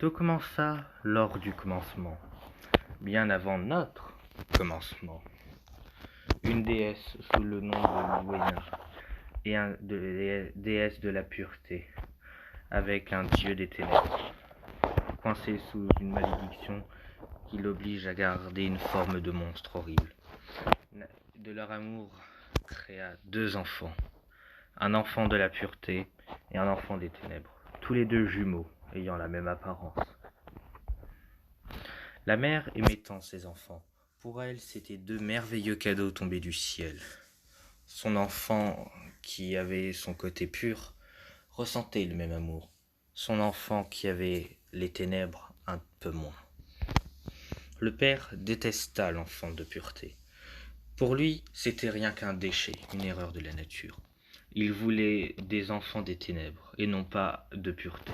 Tout commença lors du commencement, bien avant notre commencement. Une déesse sous le nom de Luena et déesse de la pureté, avec un dieu des ténèbres, coincé sous une malédiction qui l'oblige à garder une forme de monstre horrible. De leur amour créa deux enfants, un enfant de la pureté et un enfant des ténèbres, tous les deux jumeaux, ayant la même apparence. La mère aimait tant ses enfants. Pour elle, c'étaient deux merveilleux cadeaux tombés du ciel. Son enfant, qui avait son côté pur, ressentait le même amour. Son enfant, qui avait les ténèbres, un peu moins. Le père détesta l'enfant de pureté. Pour lui, c'était rien qu'un déchet, une erreur de la nature. Il voulait des enfants des ténèbres, et non pas de pureté.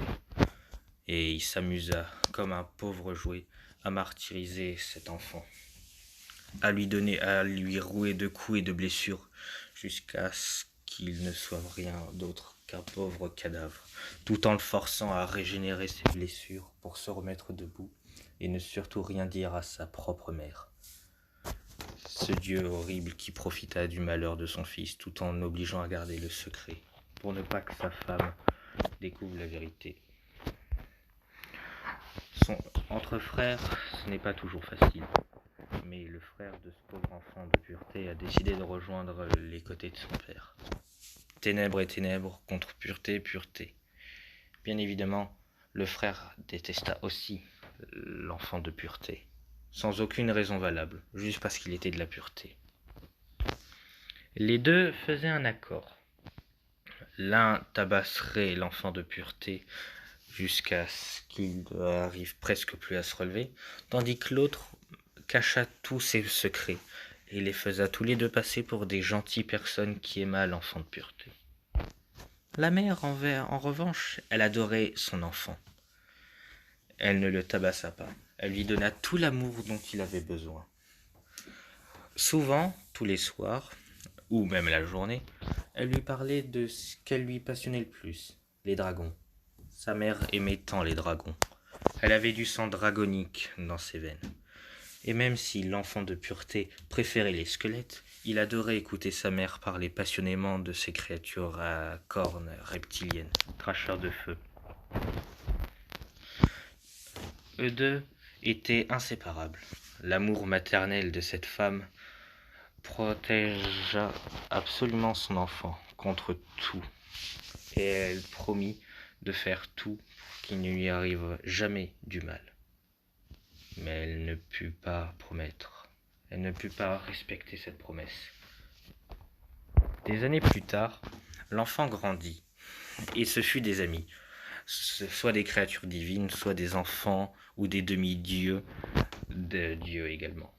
Et il s'amusa, comme un pauvre jouet, à martyriser cet enfant, à lui rouer de coups et de blessures, jusqu'à ce qu'il ne soit rien d'autre qu'un pauvre cadavre, tout en le forçant à régénérer ses blessures pour se remettre debout, et ne surtout rien dire à sa propre mère. Ce Dieu horrible qui profita du malheur de son fils tout en l'obligeant à garder le secret, pour ne pas que sa femme découvre la vérité. Entre frères, ce n'est pas toujours facile, mais le frère de ce pauvre enfant de pureté a décidé de rejoindre les côtés de son père. Ténèbres et ténèbres contre pureté et pureté. Bien évidemment, le frère détesta aussi l'enfant de pureté, sans aucune raison valable, juste parce qu'il était de la pureté. Les deux faisaient un accord. L'un tabasserait l'enfant de pureté jusqu'à ce qu'il arrive presque plus à se relever, tandis que l'autre cacha tous ses secrets et les faisa tous les deux passer pour des gentilles personnes qui aimaient l'enfant de pureté. La mère, en revanche, elle adorait son enfant. Elle ne le tabassa pas. Elle lui donna tout l'amour dont il avait besoin. Souvent, tous les soirs, ou même la journée, elle lui parlait de ce qu'elle lui passionnait le plus, les dragons. Sa mère aimait tant les dragons. Elle avait du sang dragonique dans ses veines. Et même si l'enfant de pureté préférait les squelettes, il adorait écouter sa mère parler passionnément de ces créatures à cornes reptiliennes, cracheurs de feu. Eux deux étaient inséparables. L'amour maternel de cette femme protégea absolument son enfant contre tout, et elle promit de faire tout pour qu'il ne lui arrive jamais du mal. Mais elle ne put pas promettre, elle ne put pas respecter cette promesse. Des années plus tard, l'enfant grandit, et ce fut des amis, soit des créatures divines, soit des enfants ou des demi-dieux de Dieu également.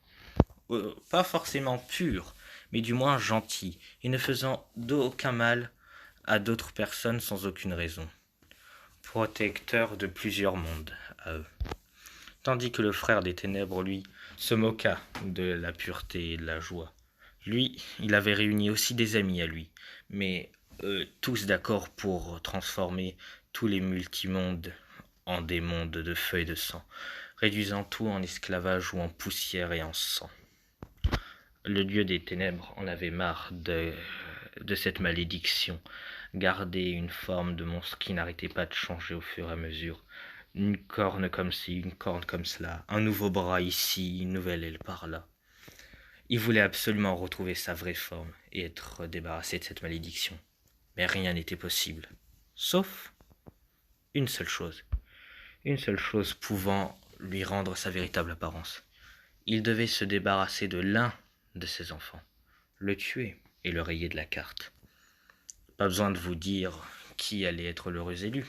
Pas forcément purs, mais du moins gentils, et ne faisant d'aucun mal à d'autres personnes sans aucune raison. Protecteurs de plusieurs mondes à eux. Tandis que le frère des ténèbres, lui, se moqua de la pureté et de la joie. Lui, il avait réuni aussi des amis à lui, mais tous d'accord pour transformer tous les multimondes en des mondes de feu et de sang, réduisant tout en esclavage ou en poussière et en sang. Le dieu des ténèbres en avait marre de cette malédiction, garder une forme de monstre qui n'arrêtait pas de changer au fur et à mesure. Une corne comme ci, une corne comme cela, un nouveau bras ici, une nouvelle aile par là. Il voulait absolument retrouver sa vraie forme et être débarrassé de cette malédiction. Mais rien n'était possible, sauf une seule chose pouvant lui rendre sa véritable apparence. Il devait se débarrasser de l'un de ses enfants, le tuer et le rayer de la carte. Pas besoin de vous dire qui allait être l'heureux élu,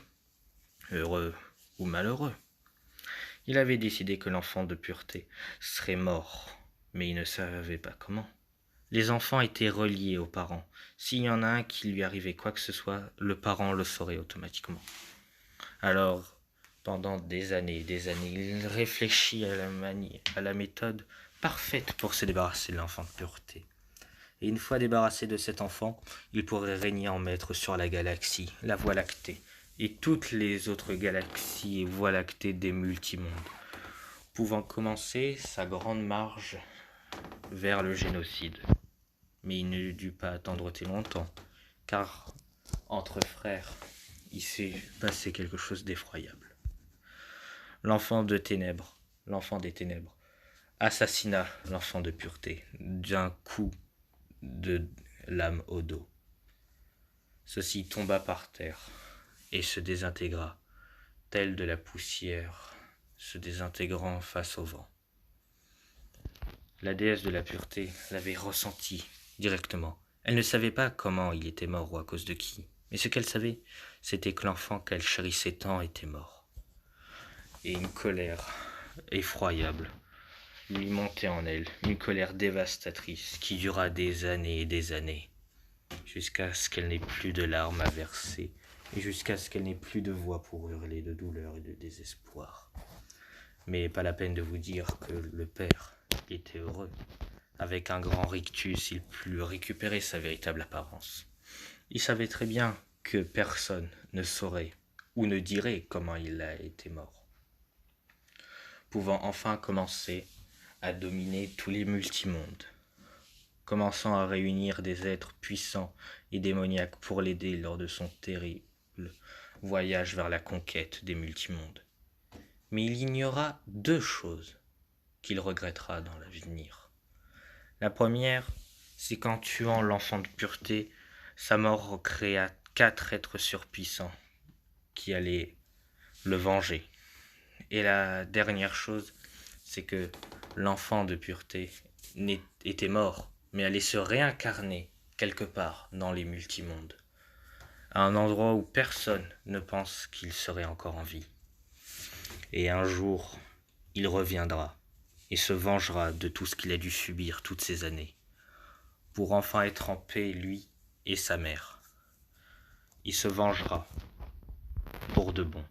heureux ou malheureux. Il avait décidé que l'enfant de pureté serait mort, mais il ne savait pas comment. Les enfants étaient reliés aux parents. S'il y en a un qui lui arrivait quoi que ce soit, le parent le saurait automatiquement. Alors, pendant des années, il réfléchit à la méthode parfaite pour se débarrasser de l'enfant de pureté. Et une fois débarrassé de cet enfant, il pourrait régner en maître sur la galaxie, la Voie lactée, et toutes les autres galaxies et voies lactées des multimondes, pouvant commencer sa grande marche vers le génocide. Mais il ne dut pas attendre très longtemps, car entre frères, il s'est passé quelque chose d'effroyable. L'enfant des ténèbres, assassina l'enfant de pureté d'un coup de lame au dos. Ceci tomba par terre et se désintégra, tel de la poussière se désintégrant face au vent. La déesse de la pureté l'avait ressenti directement. Elle ne savait pas comment il était mort ou à cause de qui, mais ce qu'elle savait, c'était que l'enfant qu'elle chérissait tant était mort. Et une colère effroyable lui montait en elle, une colère dévastatrice qui dura des années et des années, jusqu'à ce qu'elle n'ait plus de larmes à verser et jusqu'à ce qu'elle n'ait plus de voix pour hurler de douleur et de désespoir. Mais pas la peine de vous dire que le père était heureux. Avec un grand rictus, il put récupérer sa véritable apparence. Il savait très bien que personne ne saurait ou ne dirait comment il a été mort, pouvant enfin commencer à dominer tous les multimondes, commençant à réunir des êtres puissants et démoniaques pour l'aider lors de son terrible voyage vers la conquête des multimondes. Mais il ignora 2 choses qu'il regrettera dans l'avenir. La première, c'est qu'en tuant l'enfant de pureté, sa mort créa 4 êtres surpuissants qui allaient le venger. Et la dernière chose, c'est que l'enfant de pureté était mort, mais allait se réincarner quelque part dans les multimondes, à un endroit où personne ne pense qu'il serait encore en vie. Et un jour, il reviendra et se vengera de tout ce qu'il a dû subir toutes ces années, pour enfin être en paix, lui et sa mère. Il se vengera pour de bon.